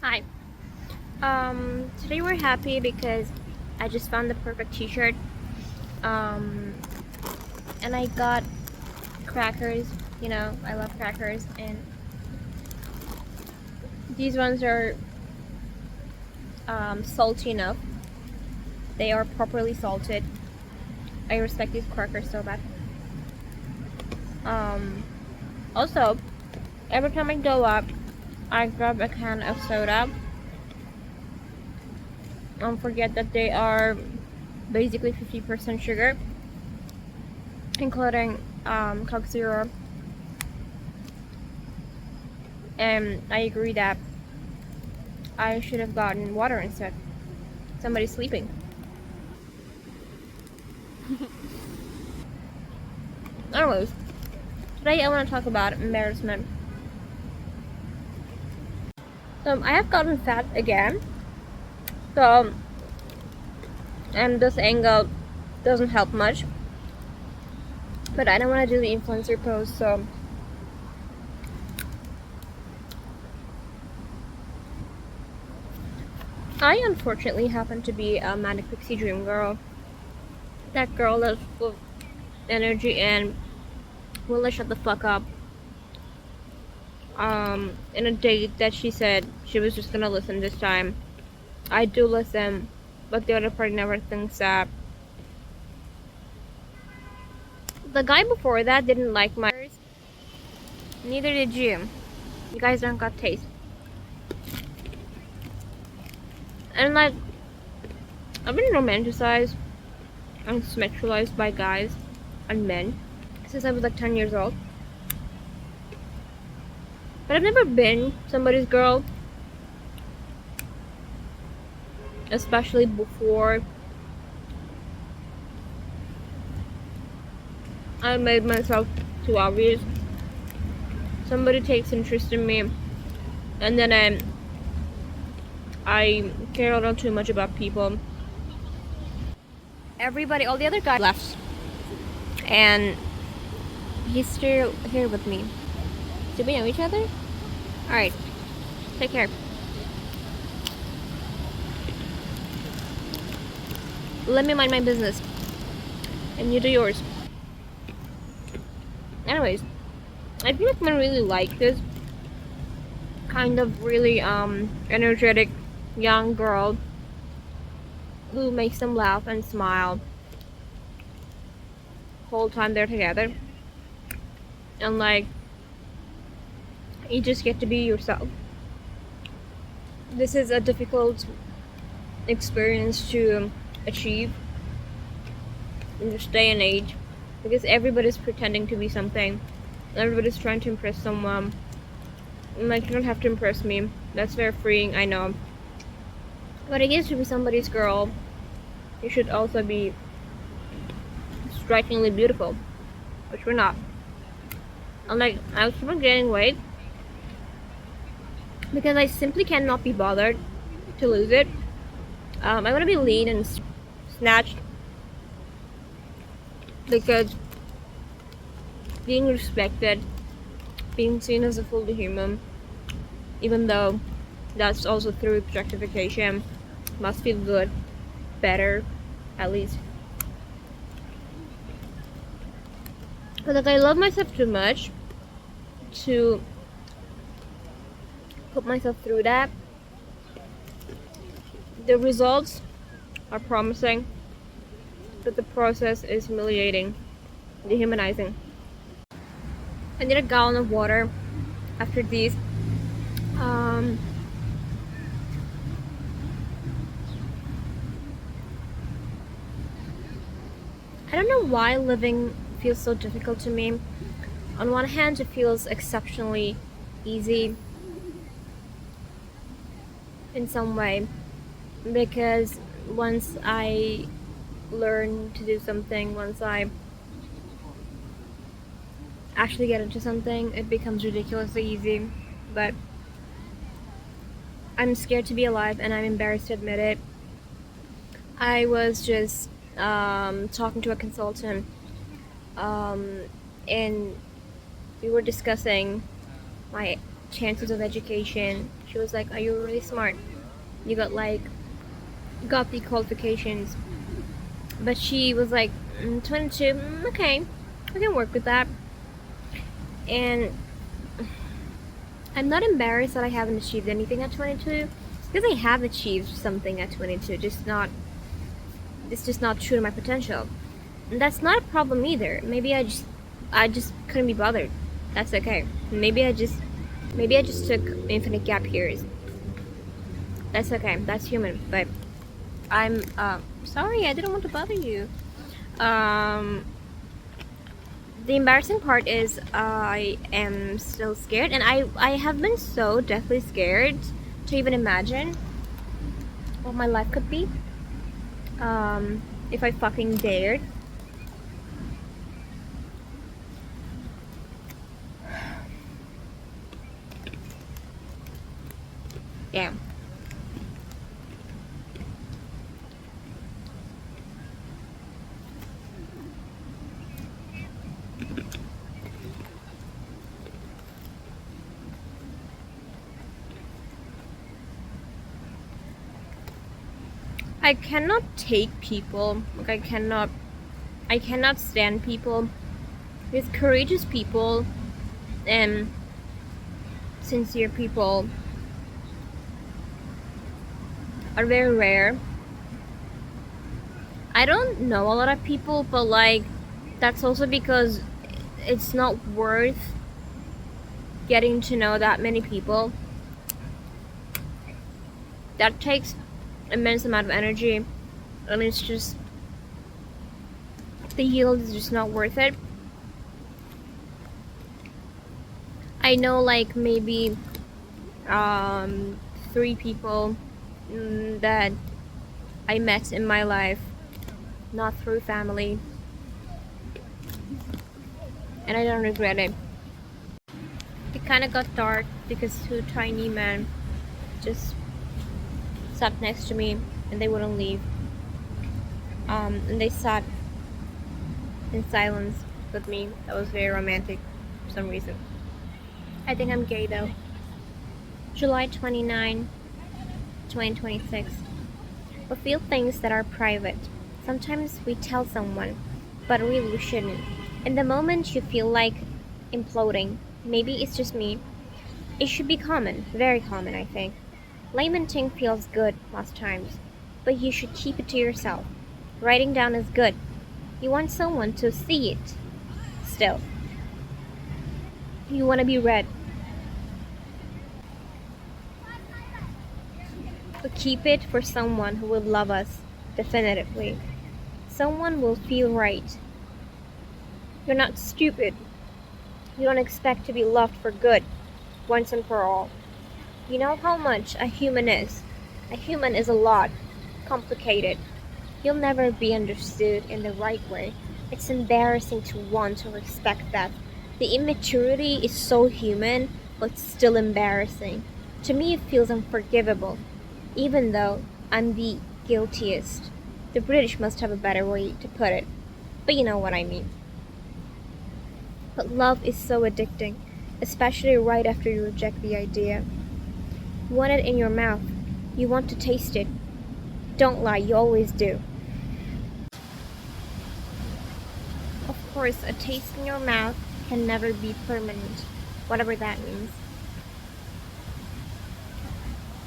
Hi. Today we're happy because I just found the perfect t-shirt. Um, and I got crackers. You know, I love crackers, and these ones are salty enough. They are properly salted. I respect these crackers so bad. Um, Also, every time I go up, I grab a can of soda. Forget that they are basically 50% sugar, including Coke Zero. And I agree that I should have gotten water instead. Somebody's sleeping. Anyways, today I want to talk about embarrassment. So I have gotten fat again. So and this angle doesn't help much. But I don't want to do the influencer pose, so I unfortunately happen to be a manic pixie dream girl. That girl that's full of energy and will shut the fuck up. In a date that she said she was just gonna listen this time. I do listen, but the other party never thinks that. The guy before that didn't like my. Neither did you. You guys don't got taste. And like, I've been romanticized and sexualized by guys and men since I was like 10 years old. But I've never been somebody's girl, especially before I made myself too obvious. Somebody takes interest in me, and then I care a little too much about people. Everybody, all the other guys left, and he's still here with me. Do we know each other? Alright, take care. Let me mind my business, and you do yours. Anyways, I feel like men really like this kind of really energetic young girl who makes them laugh and smile whole time they're together, and like you just get to be yourself. This is a difficult experience to achieve in this day and age because everybody's pretending to be something. Everybody's trying to impress someone. And like, you don't have to impress me. That's very freeing, I know. But I guess to be somebody's girl, you should also be strikingly beautiful, which we're not. I'm like, I was keep on gaining weight because I simply cannot be bothered to lose it. I want to be lean and snatched because being respected, being seen as a fully human, even though that's also through objectification, must feel good, better, at least. But like, I love myself too much to put myself through that. The results are promising, but the process is humiliating, dehumanizing. I need a gallon of water after these. Um, I don't know why living feels so difficult to me. On one hand, it feels exceptionally easy in some way because once I learn to do something, once I actually get into something, it becomes ridiculously easy. But I'm scared to be alive and I'm embarrassed to admit it. I was just talking to a consultant, and we were discussing my chances of education. She was like, "Are you really smart? You got the qualifications." But she was like, 22. Okay, I can work with that. And I'm not embarrassed that I haven't achieved anything at 22, because I have achieved something at 22. It's just not true to my potential. And that's not a problem either. Maybe I just couldn't be bothered. That's okay. Maybe I just took infinite gap years. That's okay. That's human. But I'm sorry. I didn't want to bother you. Um, the embarrassing part is I am still scared, and I have been so deathly scared to even imagine what my life could be. If I fucking dared. Damn. I cannot take people. Like I cannot stand people. Because courageous people and sincere people are very rare. I don't know a lot of people, but like that's also because it's not worth getting to know that many people. That takes immense amount of energy, and it's just the yield is just not worth it. I know like maybe 3 people that I met in my life, not through family, and I don't regret it. It kind of got dark because 2 tiny men just sat next to me and they wouldn't leave. And they sat in silence with me. That was very romantic for some reason. I think I'm gay though. July 29, 2026. We feel things that are private. Sometimes we tell someone, but really we shouldn't. In the moment you feel like imploding. Maybe it's just me. It should be common, very common, I think. Lamenting feels good most times, but you should keep it to yourself. Writing down is good. You want someone to see it. Still. You want to be read. But keep it for someone who will love us, definitively. Someone will feel right. You're not stupid. You don't expect to be loved for good, once and for all. You know how much a human is. A human is a lot. Complicated. You'll never be understood in the right way. It's embarrassing to want to respect that. The immaturity is so human, but still embarrassing. To me, it feels unforgivable, even though I'm the guiltiest. The British must have a better way to put it, but you know what I mean. But love is so addicting, especially right after you reject the idea. You want it in your mouth. You want to taste it. Don't lie, you always do. Of course, a taste in your mouth can never be permanent, whatever that means.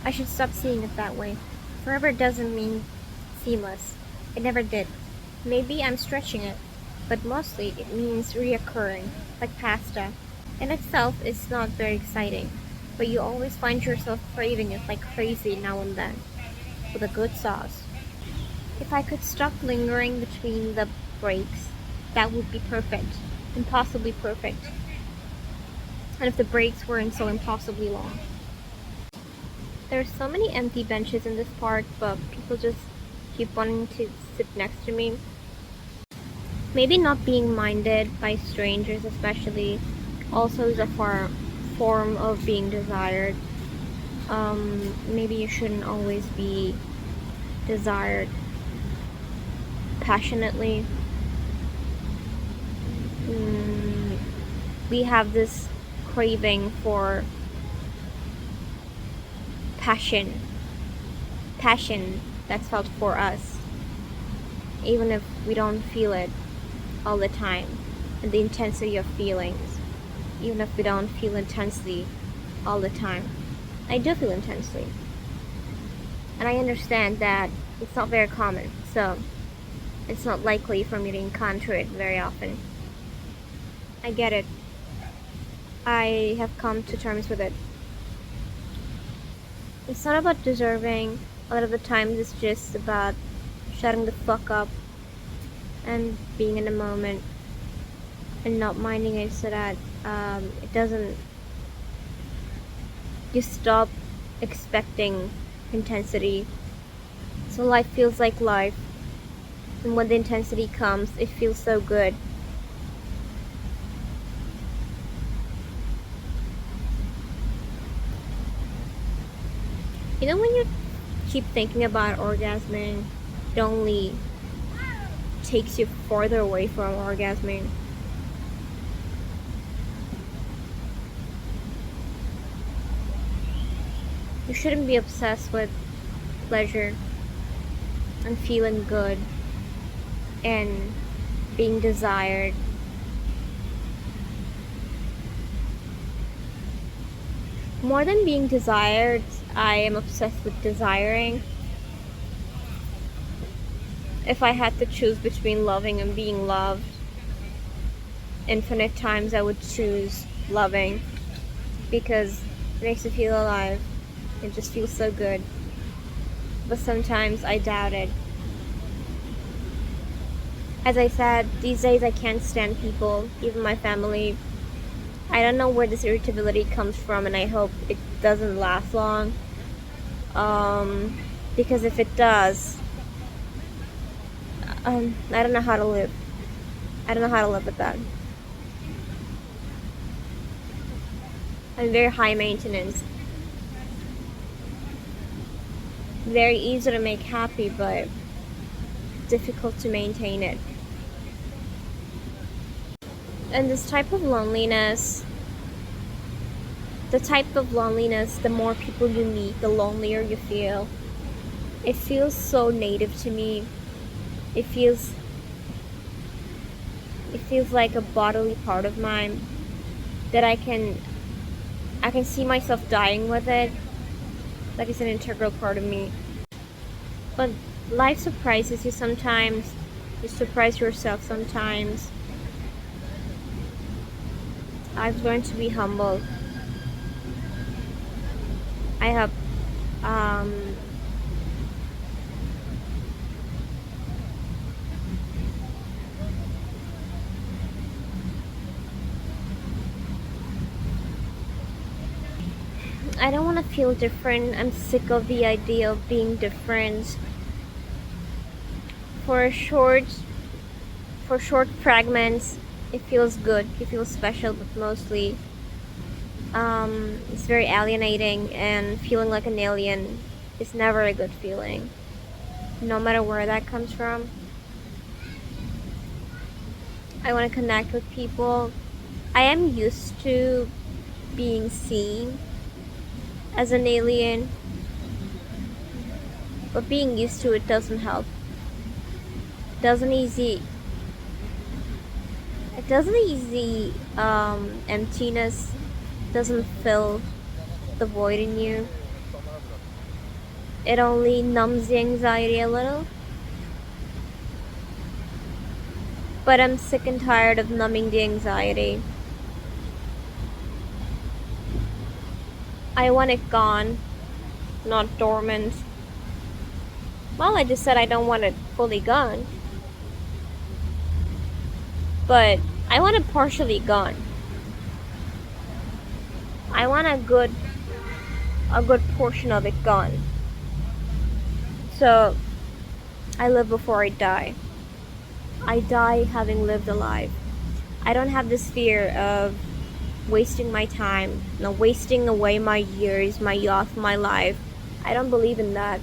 I should stop seeing it that way. Forever doesn't mean seamless. It never did. Maybe I'm stretching it, but mostly it means reoccurring, like pasta. In itself, it's not very exciting, but you always find yourself craving it like crazy now and then, with a good sauce. If I could stop lingering between the breaks, that would be perfect. Impossibly perfect. And if the breaks weren't so impossibly long. There are so many empty benches in this park, but people just keep wanting to sit next to me. Maybe not being minded by strangers especially also is a form of being desired. Maybe you shouldn't always be desired passionately. We have this craving for passion. Passion that's felt for us, even if we don't feel it all the time. And the intensity of feelings, even if we don't feel intensely all the time. I do feel intensely. And I understand that it's not very common, so it's not likely for me to encounter it very often. I get it. I have come to terms with it. It's not about deserving. A lot of the times it's just about shutting the fuck up and being in the moment and not minding it so that it doesn't. You stop expecting intensity. So life feels like life. And when the intensity comes, it feels so good. You know, when you keep thinking about orgasming, it only takes you farther away from orgasming. You shouldn't be obsessed with pleasure and feeling good and being desired. More than being desired, I am obsessed with desiring. If I had to choose between loving and being loved, infinite times I would choose loving because it makes me feel alive. It just feels so good. But sometimes I doubt it. As I said, these days I can't stand people, even my family. I don't know where this irritability comes from, and I hope it doesn't last long. Because if it does, I don't know how to live. I don't know how to live with that. I'm very high maintenance. Very easy to make happy, but difficult to maintain it. And this type of loneliness, the more people you meet, the lonelier you feel. It feels so native to me. It feels like a bodily part of mine that I can see myself dying with it. Like it's an integral part of me. But life surprises you sometimes. You surprise yourself sometimes. I've learned to be humble. I have I don't want to feel different. I'm sick of the idea of being different. For short fragments, it feels good. It feels special, but mostly it's very alienating, and feeling like an alien is never a good feeling, no matter where that comes from. I want to connect with people. I am used to being seen as an alien, but being used to it doesn't help. It doesn't easy emptiness doesn't fill the void in you. It only numbs the anxiety a little. But I'm sick and tired of numbing the anxiety. I want it gone, not dormant. Well, I just said I don't want it fully gone. But I want it partially gone. I want a good portion of it gone. So I live before I die. I die having lived a life. I don't have this fear of wasting my time, wasting away my years, my youth, my life. I don't believe in that.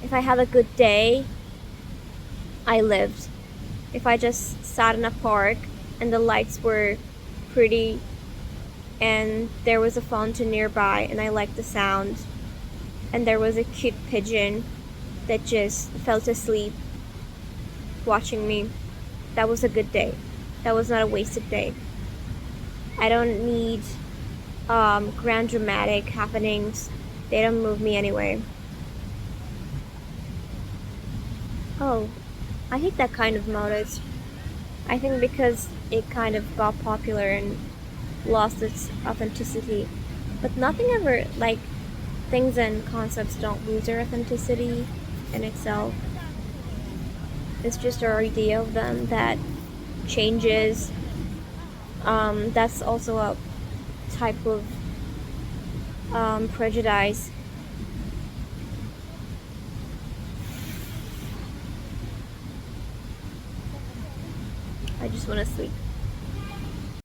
If I have a good day, I lived. If I just sat in a park and the lights were pretty and there was a fountain nearby and I liked the sound, and there was a cute pigeon that just fell asleep watching me. That was a good day. That was not a wasted day. I don't need grand dramatic happenings. They don't move me anyway. Oh, I hate that kind of motives. I think because it kind of got popular and lost its authenticity. But nothing ever, like, things and concepts don't lose their authenticity in itself. It's just our idea of them that changes. That's also a type of prejudice. I just want to sleep.